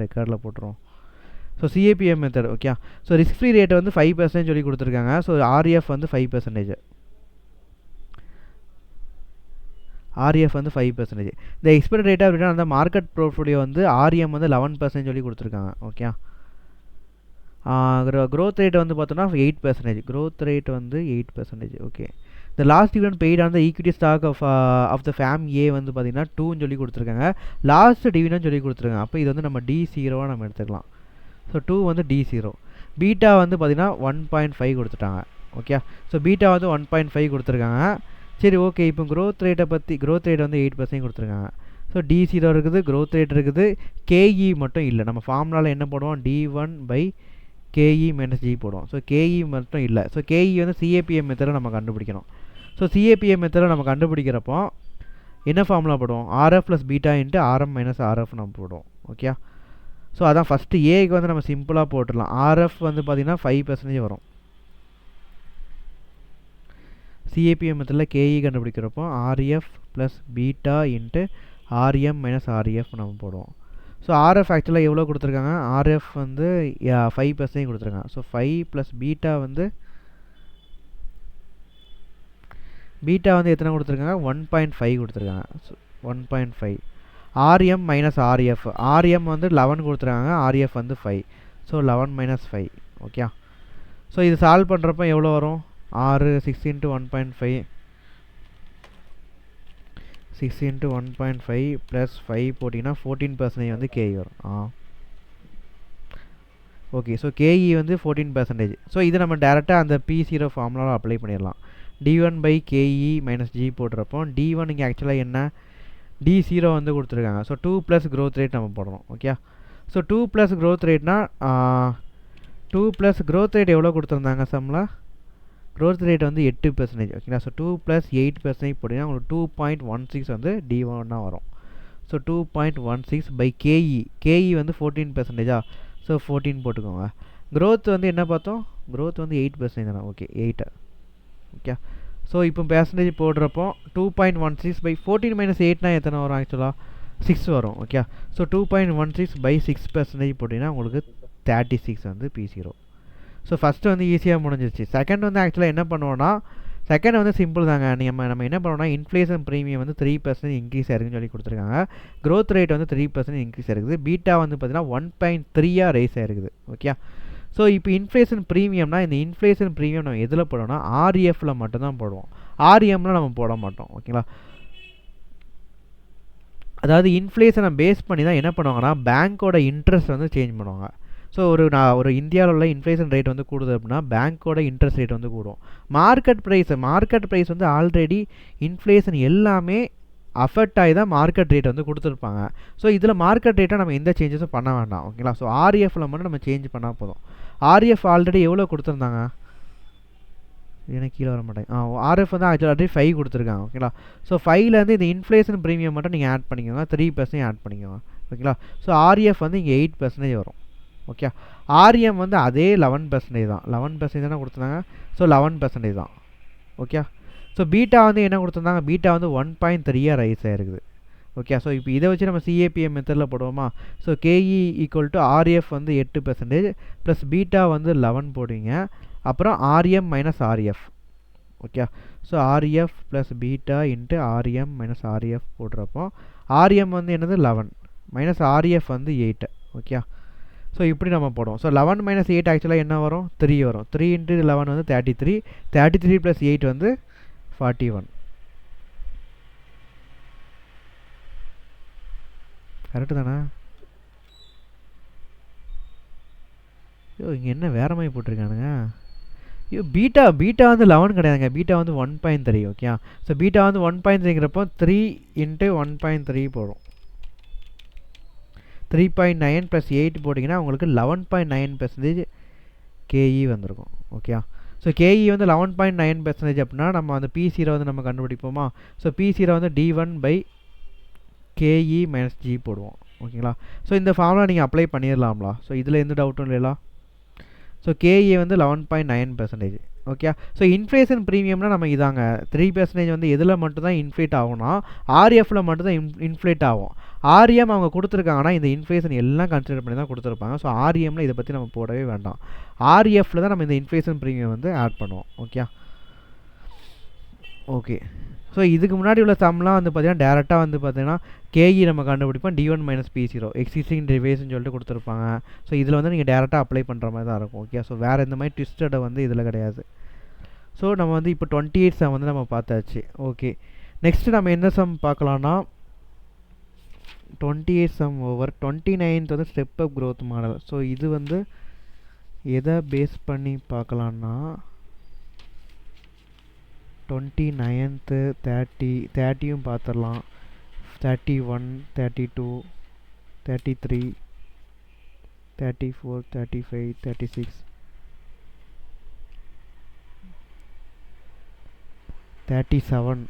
ரெக்கார்டில் போட்டுருவோம். So CAPM method okay. So risk free ரேட்டை வந்து 5% சொல்லி கொடுத்துருக்காங்க. ஸோ ஆர்எஃப் வந்து 5%. ஆர்எஃப் வந்து 5%. இந்த எக்ஸ்பெக்டட் ரேட் ஆஃப் ரிட்டர்ன் அந்த மார்க்கெட் போர்ட்ஃபோலியோ வந்து ஆர்எம் வந்து 11% சொல்லி கொடுத்துருக்காங்க. ஓகே. க்ரோத் ரேட் வந்து பார்த்தோன்னா 8%. க்ரோத் ரேட் வந்து 8%. ஓகே. இந்த last dividend paid on the equity stock of the firm A வந்து பார்த்தீங்கன்னா 2ன்னு சொல்லி கொடுத்துருக்காங்க. லாஸ்ட் டிவிடெண்ட் சொல்லி கொடுத்துருக்காங்க. அப்போ இது வந்து நம்ம D0 நம்ம எடுத்துக்கலாம். ஸோ 2 வந்து D0. பீட்டா வந்து பார்த்தீங்கன்னா 1.5 கொடுத்துட்டாங்க. ஓகே. ஸோ பீட்டா வந்து 1.5 கொடுத்துருக்காங்க. சரி ஓகே. இப்போ க்ரோத் ரேட்டை பற்றி க்ரோத் ரேட் வந்து 8% கொடுத்துருக்காங்க. ஸோ D0 இருக்குது, க்ரோத் ரேட் இருக்குது, கேஇ மட்டும் இல்லை. நம்ம ஃபார்முலாவில் என்ன போடுவோம், D1/KE - G போடுவோம். ஸோ கேஇ மட்டும் இல்லை. ஸோ கேஇ வந்து சிஏபிஎம் மெத்தடில் நம்ம கண்டுபிடிக்கணும். ஸோ சிஏபிஎம் மெத்தடில் நம்ம கண்டுபிடிக்கிறப்போ என்ன ஃபார்முலா போடுவோம், RF plus beta into RM minus RF நம்ம போடுவோம். ஓகே. ஸோ அதான் ஃபஸ்ட்டு ஏக்கு வந்து நம்ம சிம்பிளாக போட்டுடலாம். ஆர்எஃப் வந்து பார்த்திங்கன்னா 5% வரும். சிஏபிஎம் மெத்தடில் கேஇ கண்டுபிடிக்கிறப்போ RF plus beta into RM minus RF நம்ம போடுவோம். ஸோ ஆர்எஃப் ஆக்சுவலாக எவ்வளோ கொடுத்துருக்காங்க, ஆர்எஃப் வந்து 5% கொடுத்துருக்காங்க. ஸோ 5 ப்ளஸ் பீட்டா வந்து எத்தனை கொடுத்துருக்காங்க, 1.5 கொடுத்துருக்காங்க. So 1.5. RM minus RF, RM வந்து 11 கொடுத்துருக்காங்க, ஆர்எஃப் வந்து 5. So 11 minus 5. ஓகே. ஸோ இது சால்வ் பண்ணுறப்ப எவ்வளோ வரும், 6 × 1.5 6 × 1.5 ப்ளஸ் 5 போட்டிங்கன்னா 14% வந்து கேஇ வரும். ஓகே. ஸோ கேஇ வந்து 14%. ஸோ இது நம்ம டேரெக்டாக அந்த P0 ஃபார்முலாவில் அப்ளை பண்ணிடலாம். D1/KE - G போடுறப்போ D1 இங்கே ஆக்சுவலாக என்ன, D0 வந்து கொடுத்துருக்காங்க. ஸோ 2 ப்ளஸ் க்ரோத் ரேட் நம்ம போடணும். ஓகே. ஸோ 2 ப்ளஸ் க்ரோத் ரேட்னா 2 ப்ளஸ் க்ரோத் ரேட் எவ்வளோ கொடுத்துருந்தாங்க சம்மில், க்ரோத் ரேட் வந்து 8%. ஓகேங்களா. ஸோ 2 + 8% போட்டிங்கன்னா உங்களுக்கு 2.16 வந்து D1 வரும். ஸோ 2.16/KE, கேஇ வந்து 14%. ஸோ 14 போட்டுக்கோங்க. க்ரோத் வந்து என்ன பார்த்தோம், க்ரோத் வந்து 8% தானே. ஓகே 8. ஓகே. ஸோ இப்போ பெர்சன்டேஜ் போடுறப்போ 2.16/14 - 8னா எத்தனை வரும், ஆக்சுவலாக 6 வரும். ஓகே. ஸோ 2.16/6% போட்டிங்கன்னா உங்களுக்கு 36 வந்து P0. ஸோ ஃபஸ்ட்டு வந்து ஈஸியாக முடிஞ்சிருச்சு. செகண்ட் வந்து ஆக்சுவலாக என்ன பண்ணுவோன்னா, செகண்ட் வந்து சிம்பிள் தாங்க. நம்ம என்ன பண்ணுவோம்னா, இன்ஃப்ளேஷன் ப்ரீமியம் வந்து 3% இன்க்ரீஸ் ஆயிருக்குன்னு சொல்லி கொடுத்துருக்காங்க. க்ரோத் ரேட் வந்து 3% இன்க்ரீஸ் ஆயிருக்குது. பீட்டா வந்து பார்த்தீங்கன்னா 1.3 ரைஸ் ஆயிருக்குது. ஓகே. ஸோ இப்போ இன்ஃப்ளேஷன் ப்ரீமியம்னா, இந்த இன்ஃப்ளேஷன் ப்ரீமியம் நம்ம எதில் போடுவோம்னா ஆர்எஃப்ல மட்டும்தான் போடுவோம், ஆர்எம்ல நம்ம போட மாட்டோம். ஓகேங்களா. அதாவது இன்ஃப்ளேஷனை பேஸ் பண்ணி தான் என்ன பண்ணுவாங்கன்னா பேங்க்கோட இன்ட்ரெஸ்ட் வந்து சேஞ்ச் பண்ணுவாங்க. ஸோ ஒரு இந்தியாவில் உள்ள இன்ஃப்ளேஷன் ரேட் வந்து கூடுது அப்படின்னா பேங்க்கோட இன்ட்ரெஸ்ட் ரேட் வந்து கூடும். மார்க்கெட் ப்ரைஸ் வந்து ஆல்ரெடி இன்ஃப்ளேஷன் எல்லாமே அஃபெக்ட் ஆகி தான் மார்க்கெட் ரேட் வந்து கொடுத்துருப்பாங்க. ஸோ இதில் மார்க்கெட் ரேட்டை நம்ம எந்த சேஞ்சஸும் பண்ண வேண்டாம். ஓகேங்களா. ஸோ ஆர்எஃப்ல மட்டும் நம்ம சேஞ்ச் பண்ணால் போதும். ஆர்எஃப் ஆல்ரெடி எவ்வளோ கொடுத்துருந்தாங்க, எனக்கு கீழே வர மாட்டேங்க. ஆர்எஃப் வந்து ஆல்ரெடி 5 கொடுத்துருக்காங்க. ஓகேங்களா. ஸோ 5லேருந்து இந்த இன்ஃப்ளேஷன் ப்ரீமியம் மட்டும் நீங்கள் ஆட் பண்ணிக்கோங்க, 3% ஆட் பண்ணிக்கோங்க. ஓகேங்களா. ஸோ ஆர்எஃப் வந்து இங்கே 8% வரும். ஓகே. ஆர்எம் வந்து அதே 11% தான், 11% தானே கொடுத்துருந்தாங்க. ஸோ 11% தான். ஓகே. ஸோ பீட்டா வந்து என்ன கொடுத்துருந்தாங்க, பீட்டா வந்து 1.3 ரைஸ் ஆயிருக்குது. ஓகே. ஸோ இப்போ இதை வச்சு நம்ம சிஏபிஎம் மெத்தடில் போடுவோமா. ஸோ கேஇ = ஆர்எஃப் வந்து 8% ப்ளஸ் பீட்டா வந்து 11 போடுவீங்க. அப்புறம் RM minus RF. Okay. So RF plus beta into RM minus RF போடுறப்போ ஆர்எம் வந்து என்னது 11 மைனஸ் ஆர்எஃப் வந்து 8. ஓகே. ஸோ இப்படி நம்ம போடுவோம். ஸோ 11 - 8 ஆக்சுவலாக என்ன வரும், 3 வரும். 3 × 11 வந்து 33. 33 + 8 வந்து 41. கரெக்டு தானே. ஐயோ இங்கே என்ன வேற மாதிரி போட்டிருக்கானுங்க. ஐயோ பீட்டா வந்து 11 கிடையாதுங்க, பீட்டா வந்து 1.3. ஓகே. ஸோ பீட்டா வந்து 1.3ங்கிறப்போ 3 × 1.3 போடும். 3.9 + 8 போட்டிங்கன்னா உங்களுக்கு 11.9% கேஇ வந்திருக்கும். ஓகே. ஸோ கேஇ வந்து 11.9% அப்படின்னா நம்ம அந்த P0 வந்து நம்ம கண்டுபிடிப்போமா. ஸோ P0 வந்து D1/KE - G போடுவோம். ஓகேங்களா. ஸோ இந்த ஃபார்முலா நீங்கள் அப்ளை பண்ணிடலாம்லா. ஸோ இதில் எந்த டவுட்டும் இல்லைங்களா. ஸோ கேஇ வந்து 11.9%. ஓகே. ஸோ இன்ஃப்ளேஷன் ப்ரீமியம்னா நம்ம இதாங்க 3% வந்து எதில் மட்டும்தான் இன்ஃப்ளேட் ஆகும்னா ஆர்எஃப்ல மட்டும்தான் இன்ஃப்ளேட் ஆகும். ஆர்எம் அவங்க கொடுத்துருக்காங்கன்னா இந்த இன்ஃப்ளேஷன் எல்லாம் கன்சிடர் பண்ணி தான் கொடுத்துருப்பாங்க. ஸோ ஆர்எம்ல இதை பற்றி நம்ம போடவே வேண்டாம். ஆர்எஃப்ல தான் நம்ம இந்த இன்ஃப்ளேஷன் ப்ரீமியம் வந்து ஆட் பண்ணுவோம். ஓகே. ஓகே. ஸோ இதுக்கு முன்னாடி உள்ள சம்லாம் வந்து பார்த்தீங்கன்னா டேரெக்டாக வந்து பார்த்தீங்கன்னா கேஇ நம்ம கண்டுபிடிப்போம் D1 - P0 எக்ஸிஸ்டிங் டிவைஸ்ன்னு சொல்லிட்டு கொடுத்துருப்பாங்க. ஸோ இதில் வந்து நீங்கள் டேரெக்டாக அப்ளை பண்ணுற மாதிரி தான் இருக்கும். ஓகே. ஸோ வேறு இந்த மாதிரி ட்விஸ்டடை வந்து இதில் கிடையாது. ஸோ நம்ம வந்து இப்போ 28 சம் வந்து நம்ம பார்த்தாச்சு. ஓகே. நெக்ஸ்ட்டு நம்ம என்ன சம் பார்க்கலான்னா 28 சம் ஓவர். 29th வந்து step up growth model. So இது வந்து எதை பேஸ் பண்ணி பார்க்கலான்னா 29th 30யும் பார்த்துடலாம். 31 32 33 34 35 36 37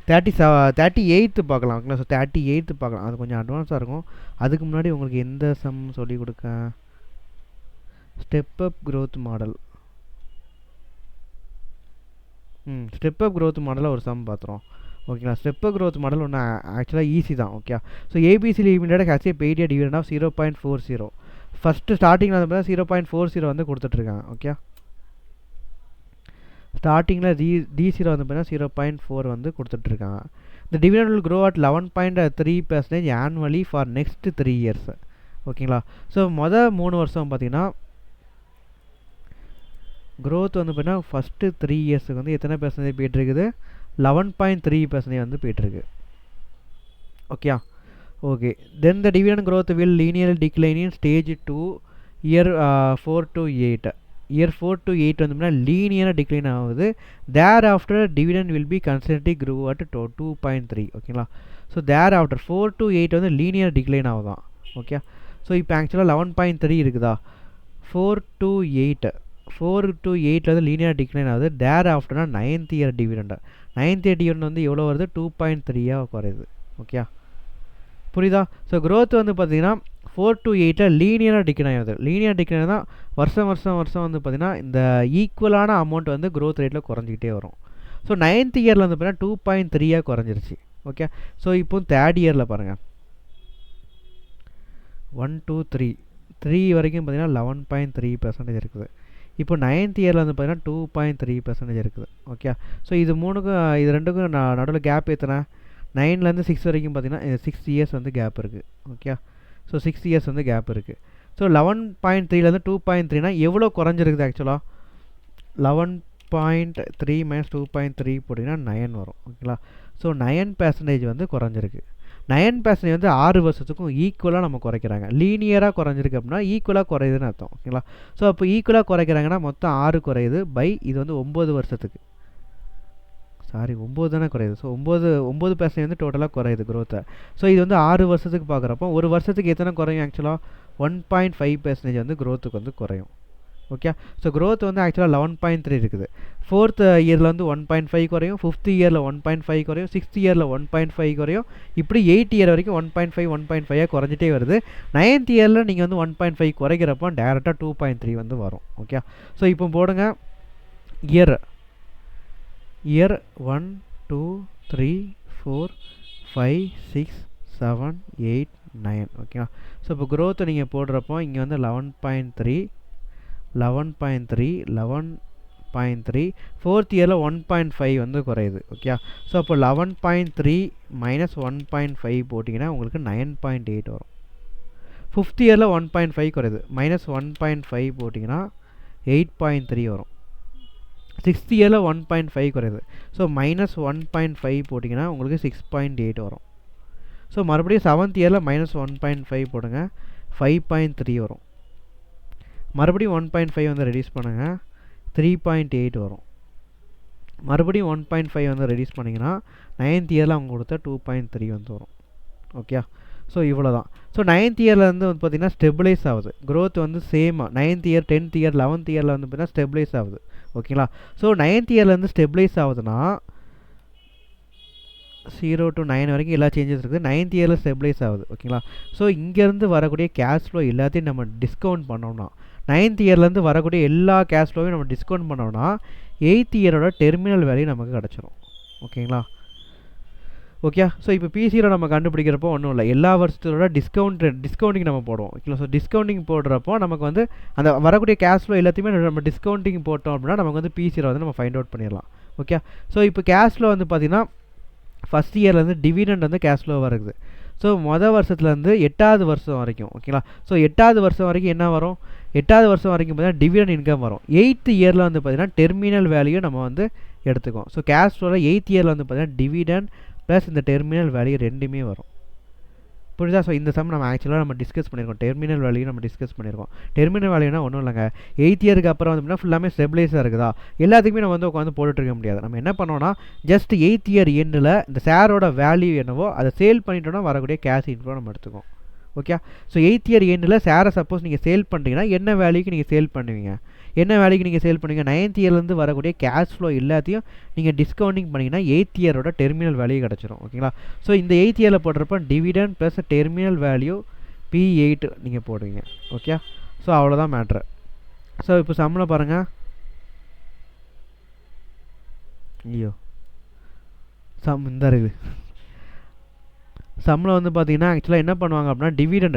38 பார்க்கலாம். ஓகேங்களா. ஸோ 38 பார்க்கலாம். அது கொஞ்சம் அட்வான்ஸாக இருக்கும். அதுக்கு முன்னாடி உங்களுக்கு எந்த சம் சொல்லி கொடுக்க step up growth model. Step up growth மாடலில் ஒரு சம் பார்த்துருவோம். ஓகேங்களா. ஸ்டெப் அப் க்ரோத் மாடல் ஒன்று ஆக்சுவலாக ஈஸி தான். Okay. So ABC limited has a paid dividend of 0.40. First ஸ்டார்டிங்கில் வந்து பார்த்தீங்கன்னா 0.40 வந்து கொடுத்துட்ருக்காங்க. ஓகே. ஸ்டார்டிங்கில் D0 வந்து பார்த்தீங்கன்னா 0.4 வந்து கொடுத்துட்ருக்காங்க. இந்த dividend will grow at 11.3% annually for next 3 years. ஓகேங்களா. ஸோ மொதல் 3 வருஷம் பார்த்தீங்கன்னா க்ரோத் வந்து பார்த்தீங்கன்னா ஃபஸ்ட்டு 3 இயர்ஸுக்கு வந்து எத்தனை பெர்சன்டேஜ் போயிட்டுருக்குது 11.3% வந்து போயிட்டுருக்கு. Okay. Okay. Then the dividend growth will linear decline in stage 2 year 4 to 8. Year 4 to 8 வந்து லீனியராக டிக்ளைன் ஆகுது. Thereafter dividend will be consistently grow at 2.3. ஓகேங்களா. ஸோ தேர் ஆஃப்டர் 4 to 8 வந்து லீனியர் டிக்ளைன் ஆகுதான். Okay. So இப்போ ஆக்சுவலாக 11.3 இருக்குதா. 4 to 8 வந்து லீனியர் டிக்ளைன் ஆகுது. தேர் ஆஃப்டர்னா 9th year dividend. 9th year dividend வந்து எவ்வளோ வருது 2.3 குறையுது. ஓகே. புரியுதா. ஸோ க்ரோத் வந்து பார்த்தீங்கன்னா 4 to 8 லீனியராக டிக்ளைன் ஆகுது. லீனியர் டிக்ளைன் தான் வருஷம் வந்து பார்த்தீங்கன்னா இந்த ஈக்குவலான அமௌண்ட் வந்து க்ரோத் ரேட்டில் குறைஞ்சிக்கிட்டே வரும். ஸோ 9th இயரில் வந்து பார்த்தீங்கன்னா 2.3 குறைஞ்சிருச்சு. ஓகே. ஸோ இப்போ 3rd இயரில் பாருங்கள் 1 2 3 வரைக்கும் பார்த்தீங்கன்னா 11.3% இருக்குது. இப்போ 9th இயரில் வந்து பார்த்தீங்கன்னா 2.3% இருக்குது. ஓகே. ஸோ இது ரெண்டுக்கும் நடுவில் கேப் எத்தனை 9லேருந்து 6 வரைக்கும் பார்த்தீங்கன்னா 6 years வந்து கேப் இருக்குது. ஓகே. ஸோ 6 years வந்து கேப் இருக்குது. ஸோ 11.3லேருந்து 2.3னா எவ்வளோ குறைஞ்சிருக்குது ஆக்சுவலாக 11.3 - 2.3 போட்டிங்கன்னா 9 வரும். ஓகேங்களா. ஸோ 9% வந்து குறைஞ்சிருக்கு. 9% வந்து 6 வருஷத்துக்கும் ஈக்குவலாக நம்ம குறைக்கிறாங்க. லீனியராக குறைஞ்சிருக்கு அப்படின்னா ஈக்குவலாக குறையுதுன்னு அர்த்தம். ஓகேங்களா. ஸோ அப்போ ஈக்குவலாக குறைக்கிறாங்கன்னா மொத்தம் 6 குறையுது பை இது வந்து 9 வருஷத்துக்கு. 9 தானே குறையுது. ஸோ 9% வந்து டோட்டலாக குறையுது க்ரோத்தை. ஸோ இது வந்து 6 வருஷத்துக்கு பார்க்குறப்போ ஒரு வருஷத்துக்கு எத்தனை குறையும் ஆக்சுவலாக 1.5% வந்து க்ரோத்துக்கு வந்து குறையும். ஓகே. ஸோ க்ரோத் வந்து ஆக்சுவலாக 11.3 இருக்குது. 4th இயரில் வந்து 1.5 குறையும். 5th இயரில் 1.5 குறையும். 6th இயரில் 1.5 குறையும். இப்படி 8 இயர் வரைக்கும் 1.5 குறைஞ்சிட்டே வருது. 9th இயரில் நீங்கள் வந்து 1.5 குறைக்கிறப்போ டேரெக்டாக 2.3 வந்து வரும். ஓகே. ஸோ இப்போ போடுங்க இயர் 1 2 3 4 5 6 7 8 9. ஓகேங்களா. ஸோ இப்போ க்ரோத்தை நீங்கள் போடுறப்போ இங்கே வந்து 11.3 4th இயரில் 1.5 வந்து குறையுது. ஓகே. ஸோ அப்போ 11.3 - 1.5 போட்டிங்கன்னா உங்களுக்கு 9.8 வரும். 5th இயரில் 1.5 குறையுது -1.5 போட்டிங்கன்னா 8.3 வரும். 6th இயரில் 1.5 குறையுது. ஸோ -1.5 போட்டிங்கன்னா உங்களுக்கு 6.8 வரும். ஸோ மறுபடியும் 7th இயரில் -1.5 போடுங்க 5.3 வரும். மறுபடியும் 1.5 வந்து ரெடியூஸ் பண்ணுங்கள் 3.8 வரும். மறுபடியும் 1.5 வந்து ரெடியூஸ் பண்ணிங்கன்னா 9th இயரில் அவங்க கொடுத்த 2.3 வந்து வரும். ஓகே. ஸோ இவ்வளோ தான். ஸோ 9th இயரில் வந்து பார்த்திங்கன்னா ஸ்டெபிளைஸ் ஆகுது. க்ரோத் வந்து சேமாக 9th year 10th year 11th இயரில் வந்து பார்த்திங்கன்னா ஸ்டெபிளைஸ் ஆகுது. ஓகேங்களா. ஸோ 9th இயர்லேருந்து ஸ்டெபிளைஸ் ஆகுதுன்னா 0 to 9 வரைக்கும் எல்லா சேஞ்சஸ் இருக்குது. 9th இயரில் ஸ்டெபிளைஸ் ஆகுது. ஓகேங்களா. ஸோ இங்கேருந்து வரக்கூடிய கேஷ் ஃப்ளோ எல்லாத்தையும் நம்ம டிஸ்கவுண்ட் பண்ணோம்னா 9th இயர்லேருந்து வரக்கூடிய எல்லா கேஷ் ஃப்ளோவையும் நம்ம டிஸ்கவுண்ட் பண்ணோம்னா 8th இயரோட டெர்மினல் வேல்யூ நமக்கு கிடச்சிரும். ஓகேங்களா? ஓகே. ஸோ இப்போ பிசியில் நம்ம கண்டுபிடிக்கிறப்போ ஒன்றும் இல்லை, எல்லா வருஷத்தோட டிஸ்கவுண்டிங் நம்ம போடுவோம். ஓகேங்களா? ஸோ டிஸ்கவுண்டிங் போடுறப்போ நமக்கு வந்து அந்த வரக்கூடிய கேஷ் ஃப்ளோ எல்லாத்தையுமே நம்ம டிஸ்கவுண்டிங் போட்டோம் அப்படின்னா நமக்கு வந்து பிசியில் வந்து நம்ம ஃபைண்ட் அவுட் பண்ணிடலாம். ஓகே. ஸோ இப்போ கேஷ் ஃப்ளோ வந்து பார்த்திங்கன்னா ஃபஸ்ட் இயர்லேருந்து டிவிடெண்ட் வந்து கேஷ் ஃப்ளோ வருது. ஸோ வருஷத்துலேருந்து 8வது வருஷம் வரைக்கும். ஓகேங்களா? ஸோ 8வது வருஷம் வரைக்கும் என்ன வரும்? 8வது வருஷம் வரைக்கும் பார்த்தீங்கன்னா டிவிடெண்ட் இன்கம் வரும். 8th இயரில் வந்து பார்த்திங்கன்னா டெர்மினல் வேல்யூ நம்ம வந்து எடுத்துக்கோம். ஸோ கேஷ் ஃப்ளோவில் 8th இயரில் வந்து பார்த்திங்கன்னா டிவிடெண்ட் ப்ளஸ் இந்த டெர்மினல் வேல்யூ ரெண்டுமே வரும். புரியுதா? ஸோ இந்த சம் நம்ம ஆக்சுவலாக நம்ம டிஸ்கஸ் பண்ணியிருக்கோம். டெர்மினல் வேல்யூ நம்ம டிஸ்கஸ் பண்ணியிருக்கோம். டெர்மினல் வேல்யூனா ஒன்றும் இல்லைங்க, 8th இயருக்கு அப்புறம் வந்து ஃபுல்லாமே ஸ்டெபிளைஸாக இருக்குதா, எல்லாத்துக்குமே நம்ம வந்து உட்காந்து போட்டுட்ருக்க முடியாது. நம்ம என்ன பண்ணோம்னா ஜஸ்ட் 8th இயர் எண்டில் இந்த ஷேரோட வேல்யூ என்னவோ அதை சேல் பண்ணிட்டோன்னா வரக்கூடிய கேஷ் இன்ஃப்ளோ நம்ம எடுத்துக்கோம். ஓகே. ஸோ 8th இயர் எண்டில் ஷேரை சப்போஸ் நீங்கள் சேல் பண்ணுறீங்கன்னா என்ன வேல்யூக்கு நீங்கள் சேல் பண்ணுவீங்க? என்ன வேலைக்கு நீங்கள் சேல் பண்ணுவீங்க? 9th இயர்லேருந்து வரக்கூடிய கேஷ் ஃப்ளோ எல்லாத்தையும் நீங்கள் டிஸ்கவுண்டிங் பண்ணிங்கன்னா 8th இயரோட டெர்மினல் வேல்யூ கிடச்சிரும். ஓகேங்களா? ஸோ இந்த 8th இயரில் போடுறப்ப dividend plus terminal value P8 நீங்கள் போடுவீங்க. ஓகே. ஸோ அவ்வளோதான் மேட்ரு. ஸோ இப்போ சம்மில் பாருங்கள். ஐயோ சம் இந்த இருக்குது. சம்மில் வந்து பார்த்தீங்கன்னா ஆக்சுவலாக என்ன பண்ணுவாங்க அப்படின்னா டிவிடெண்ட்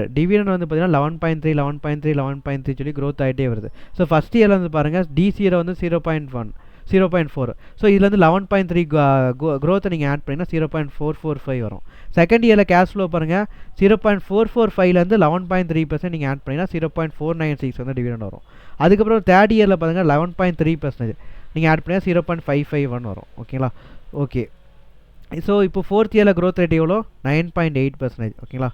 வந்து பார்த்தீங்கன்னா 11.3 சொல்லி க்ரோத் ஆகிட்டே வருது. ஸோ ஃபஸ்ட் இயரில் வந்து பாருங்கள் டிசியில் வந்து 0.4. ஸோ இதில் வந்து 11.3 க்ரோத்தை நீங்கள் ஆட் பண்ணிங்கன்னா 0.445 வரும். செகண்ட் இயரில் கேஷ் ஃப்ளோ பாருங்கள் 0.445லேருந்து 11.3% நீங்கள் ஆட் பண்ணிங்கன்னா 0.496 வந்து டிவிடெண்ட் வரும். அதுக்கப்புறம் தேர்ட் இயரில் பாருங்கள் 11.3% நீங்கள் ஆட் பண்ணிங்கன்னா 0.551 வரும். ஓகேங்களா? ஓகே. ஸோ இப்போ ஃபோர்த் இயரில் க்ரோத் ரேட் எவ்வளோ? 9.8%. ஓகேங்களா?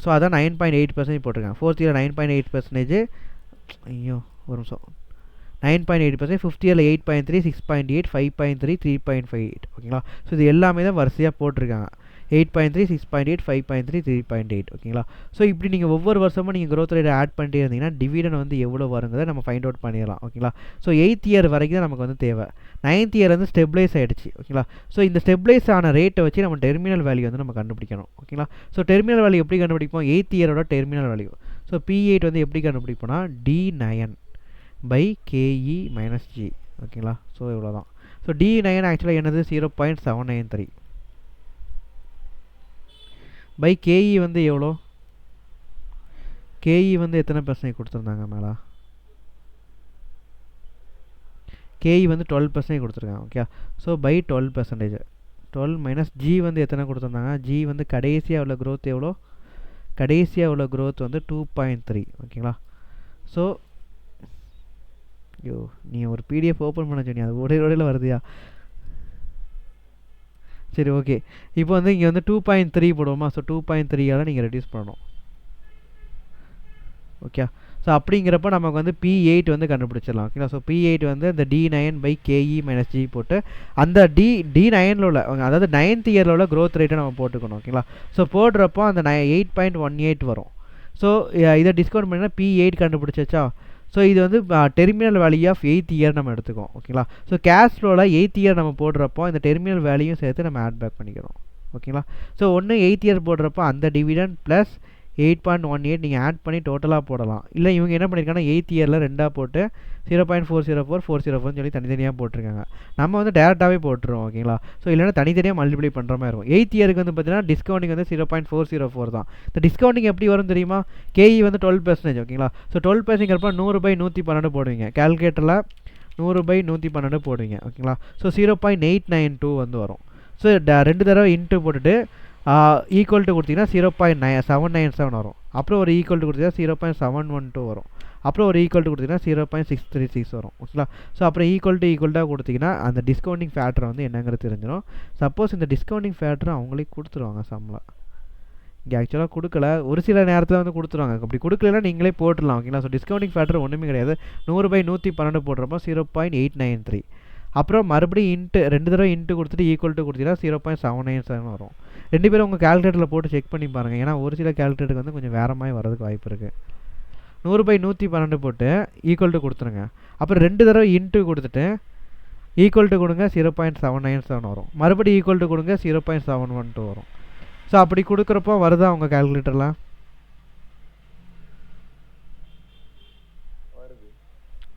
ஸோ அதான் 9.8% போட்டிருக்காங்க. ஃபோர்த் இயரில் 9.8%. ஐயோ ஒரு நிமிஷம். 9.8%. ஃபிஃப்த் இயரில் 8.3, 6.8, 5.3, 3.58. ஓகேங்களா? ஸோ இது எல்லாமே தான் வரிசையாக போட்டிருக்காங்க. 8.3, 6.8, 5.3, 3.8. ஓகேங்களா? ஸோ இப்படி நீங்கள் ஒவ்வொரு வருஷமும் நீங்கள் க்ரோத் ரேட் ஆட் பண்ணிட்டே இருந்தீங்கன்னா டிவிடெண்ட் வந்து எவ்வளோ வருங்கிறத நம்ம ஃபைண்ட் அவுட் பண்ணிடலாம். ஓகேங்களா? ஸோ 8th இயர் வரைக்கும் தான் நமக்கு வந்து தேவை. 9th இயர் வந்து ஸ்டெபிளைஸ் ஆகிடுச்சு. ஓகேங்களா? ஸோ இந்த ஸ்டெபிளைஸ் ஆன ரேட்டை வச்சு நம்ம டெர்மினல் வேல்யூ வந்து நம்ம கண்டுபிடிக்கணும். ஓகேங்களா? ஸோ டெர்மினல் வேல்யூ எப்படி கண்டுபிடிப்போம்? 8th இயரோட terminal value. So P8 வந்து எப்படி கண்டுபிடிப்போம்னா D9/KE - G. ஓகேங்களா? ஸோ இவ்வளோ தான். ஸோ D9 ஆக்சுவலாக என்னது? 0.793 பை KE வந்து எவ்வளோ? KE வந்து எத்தனை பர்சன்டேஜ் கொடுத்துருந்தாங்க மேலே? KE வந்து 12% கொடுத்துருக்காங்க. ஓகே. So by 12%. 12 - G வந்து எத்தனை கொடுத்துருந்தாங்க? G வந்து கடைசியாக உள்ள க்ரோத் எவ்வளோ? கடைசியாக உள்ள க்ரோத் வந்து 2.3. ஓகேங்களா? ஸோ ஐயோ நீ ஒரு PDF ஓப்பன் பண்ண சொன்னி அது ஒடையில் வருதுயா. சரி ஓகே. இப்போ வந்து இங்கே வந்து 2.3 போடுவோமா? ஸோ 2.3ஆல் நீங்கள் ரெடியூஸ் பண்ணணும். ஓகே. ஸோ அப்படிங்கிறப்ப நமக்கு வந்து P8 வந்து கண்டுபிடிச்சிடலாம். ஓகேங்களா? ஸோ P8 வந்து இந்த D9/KE - G போட்டு அந்த D9ல் உள்ள அதாவது 9th இயரில் உள்ள க்ரோத் ரேட்டை நம்ம போட்டுக்கணும். ஓகேங்களா? ஸோ போடுறப்போ அந்த 8.18 வரும். ஸோ இதை டிஸ்கவுண்ட் பண்ணிங்கன்னா P8 கண்டுபிடிச்சா. ஸோ இது வந்து terminal value of 8th year நம்ம எடுத்துக்கோம். ஓகேங்களா? ஸோ கேஷ் ஃப்ளோவில் 8th இயர் நம்ம போடுறப்போ இந்த டெர்மினல் வேல்யூயும் சேர்த்து நம்ம ஆட் பேக் பண்ணிக்கிறோம். ஓகேங்களா? ஸோ 8th இயர் போடுறப்போ அந்த டிவிடெண்ட் ப்ளஸ் 8.18 நீங்கள் ஆட் பண்ணி டோட்டலாக போடலாம். இல்லை இவங்க என்ன பண்ணியிருக்காங்கன்னா 8th இயரில் ரெண்டாக போட்டு 0.404, 404 சொல்லி தனித்தனியாக போட்டிருக்காங்க. நம்ம வந்து டேரெக்டாகவே போட்டுருவோம். ஓகேங்களா? ஸோ இல்லைன்னா தனித்தனியாக மல்டிப்ளை பண்ணுற மாதிரி இருக்கும். 8th இயருக்கு வந்து பார்த்தீங்கன்னா டிஸ்கவுண்டிங் வந்து 0.404 தான். இந்த டிஸ்கவுண்டிங் எப்படி வரும் தெரியுமா? KE வந்து 12%. ஓகேங்களா? ஸோ 12%ங்கிறப்ப 100/112 போடுவீங்க. கேல்குலேட்டரில் 100/112 போடுவீங்க. ஓகேங்களா? ஸோ 0.892 வந்து வரும். ஸோ 2 தடவை இன்ட்டு போட்டுட்டு ஈக்குவல் டு கொடுத்தீங்கன்னா 0.797 வரும். அப்புறம் ஒரு ஈக்குவல் டு கொடுத்தீங்கன்னா 0.712 வரும். அப்புறம் ஒரு ஈக்குவல் டு கொடுத்தீங்கன்னா 0.636 வரும். ஓகேங்களா? ஸோ அப்புறம் ஈக்குவல்டாக கொடுத்தீங்கன்னா அந்த டிஸ்கவுண்டிங் ஃபேக்டர் வந்து என்னங்கிறது தெரிஞ்சிடும். சப்போஸ் இந்த டிஸ்கவுண்டிங் ஃபேக்டர் அவங்களே கொடுத்துருவாங்க சம்மில். இங்கே ஆக்சுவலாக கொடுக்கல, ஒரு சில நேரத்தில் வந்து கொடுத்துருவாங்க. அப்படி கொடுக்கலன்னா நீங்களே போட்டுடலாம். ஓகேங்களா? ஸோ டிஸ்கவுண்டிங் ஃபேக்டர் ஒன்றுமே கிடையாது. 100/112 போடுறப்போ 0.893. அப்புறம் மறுபடியும் இன்ட்டு 2 தடவை இன்ட்டு கொடுத்துட்டு ஈக்குவல் டு கொடுத்தீங்கன்னா 0.797 வரும். 2 பேரும் உங்கள் கேல்குலேட்டரில் போட்டு செக் பண்ணி பாருங்கள். ஏன்னா ஒரு சில கேல்குலேட்டருக்கு வந்து கொஞ்சம் வேறு மாதிரி வரதுக்கு வாய்ப்பு இருக்குது. 100/112 போட்டு ஈக்குவல் டு கொடுத்துருங்க. அப்புறம் 2 தடவை இன்ட்டு கொடுத்துட்டு ஈக்குவல் டு கொடுங்க 0.797 வரும். மறுபடியும் ஈக்குவல் டு கொடுங்க 0.712 வரும். ஸோ அப்படி கொடுக்குறப்போ வருதா உங்கள் கேல்குலேட்டரில்?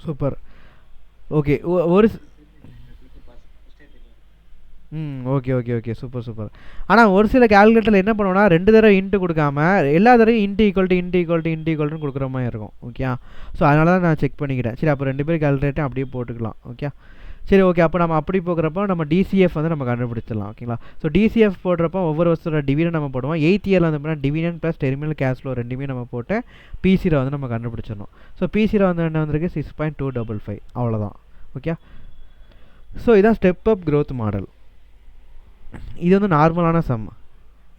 சூப்பர். ஓகே. ஒரு okay, okay, okay. Super, super. ஆனா ஒரு சில கால்குலேட்டர்ல என்ன பண்ணுவோம்னா, 2 தடவ இன்ட்டு குடுக்காம, எல்லா தடவையும் into equal to, into equal to, into equal டுன்னு குடுக்குற மாரி இருக்கும். ஓகேயா? ஸோ அதனால தான் நான் செக் பண்ணிக்கிட்டேன். சரி, அப்போ 2 பேர் கால்குலேட்டரும் அப்படியே போட்டுக்கலாம். ஓகே. சரி, ஓகே. அப்போ நம்ம அப்படி போக்குறப்போ நம்ம டிசிஎஃப் வந்து நம்ம கண்டுபிடிச்சிடலாம். ஓகேங்களா? ஸோ டிசிஎஃப் போடுறப்போ ஒவ்வொரு வருஷத்தோட டிவிடன் நம்ம போடுவோம். 8th இயர்ல வந்து பார்த்தீங்கன்னா dividend plus terminal cash flow ரெண்டுமே நம்ம போட்டு பிசியில் வந்து நம்ம கண்டுபிடிச்சிடணும். ஸோ பிசியில் வந்து என்ன வந்திருக்கு? 6.255. அவ்வளோதான். ஓகே. ஸோ இதான் ஸ்டெப் அப் growth மாடல். இது வந்து நார்மலான சம்.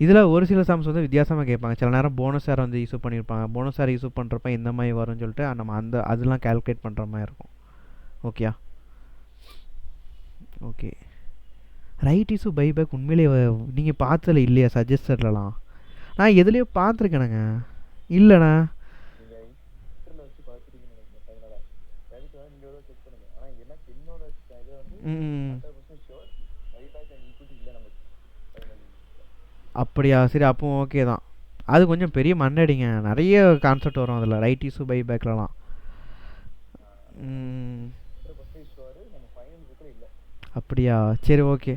இதில் ஒரு சில சம்ஸ் வந்து வித்தியாசமாக கேட்பாங்க. சில நேரம் போனஸ் ஷேர் வந்து இஷ்யூ பண்ணியிருப்பாங்க. போனஸ் ஷேர் இஷ்யூ பண்ணுறப்ப எந்த மாதிரி வரும்னு சொல்லிட்டு நம்ம அதெல்லாம் கால்குலேட் பண்ணுற மாதிரி இருக்கும். ஓகேயா? ஓகே. ரைட் இஷ்யூ பைபேக் உண்மையிலேயே நீங்கள் பார்த்ததில்ல இல்லையா சஜஸ்டர்லலாம்? நான் எதுலேயோ பார்த்துருக்கேனுங்க. இல்லைண்ணா. ம். அப்படியா? சரி, அப்போ ஓகே தான். அது கொஞ்சம் பெரிய மண்ணடிங்க. நிறைய கான்செப்ட் வரும் அதில் ரைட் இஷ்யூ பைபேக்லலாம். அப்படியா? சரி, ஓகே.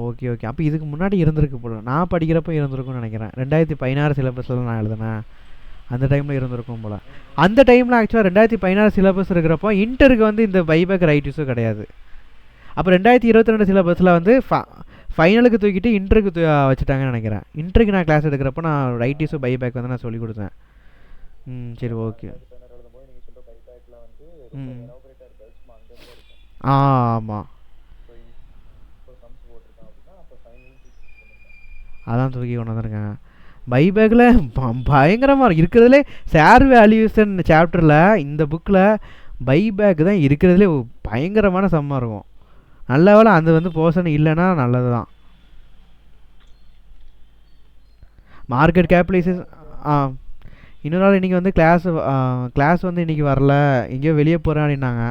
Okay, okay. அப்போ இதுக்கு முன்னாடி இருந்திருக்கு போல. நான் படிக்கிறப்போ இருந்திருக்கும்னு நினைக்கிறேன். 2016 சிலபஸில் நான் எழுதுனேன். அந்த டைமில் இருந்திருக்கும் போல். அந்த டைமில் ஆக்சுவலாக 2016 சிலபஸ் இருக்கிறப்போ இன்டருக்கு வந்து இந்த பைபேக் ரைட் இஷ்யூ கிடையாது. அப்போ 2022 சிலபஸில் வந்து ஃபைனலுக்கு தூக்கிட்டு இன்டருக்கு வச்சுட்டாங்கன்னு நினைக்கிறேன். இன்டருக்கு நான் கிளாஸ் எடுக்கிறப்போ நான் ரைட் இஷ்யூ பைபேக் வந்து நான் சொல்லிக் கொடுத்தேன். சரி, ஓகே. ஆமாம். அதான் தூக்கி கொண்டு வந்திருக்கேன். பைபேக்கில் பயங்கரமாக இருக்கிறதுலே ஷேர் வேல்யூஷன் சாப்டரில் இந்த புக்கில் பைபேக் தான் இருக்கிறதுலே பயங்கரமான சம்மாக இருக்கும். நல்ல வேலை அது வந்து போர்ஷன் இல்லைன்னா நல்லது தான். Market capitalisation. இன்னொரு நாள் இன்றைக்கி வந்து கிளாஸ் வந்து இன்றைக்கி வரல, எங்கேயோ வெளியே போகிறேன் அப்படின்னாங்க.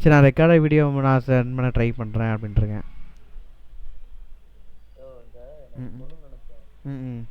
சரி, நான் ரெக்கார்டாக வீடியோ நான் சென்ட் பண்ண ட்ரை பண்ணுறேன் அப்படின்ட்டுருக்கேன். ம்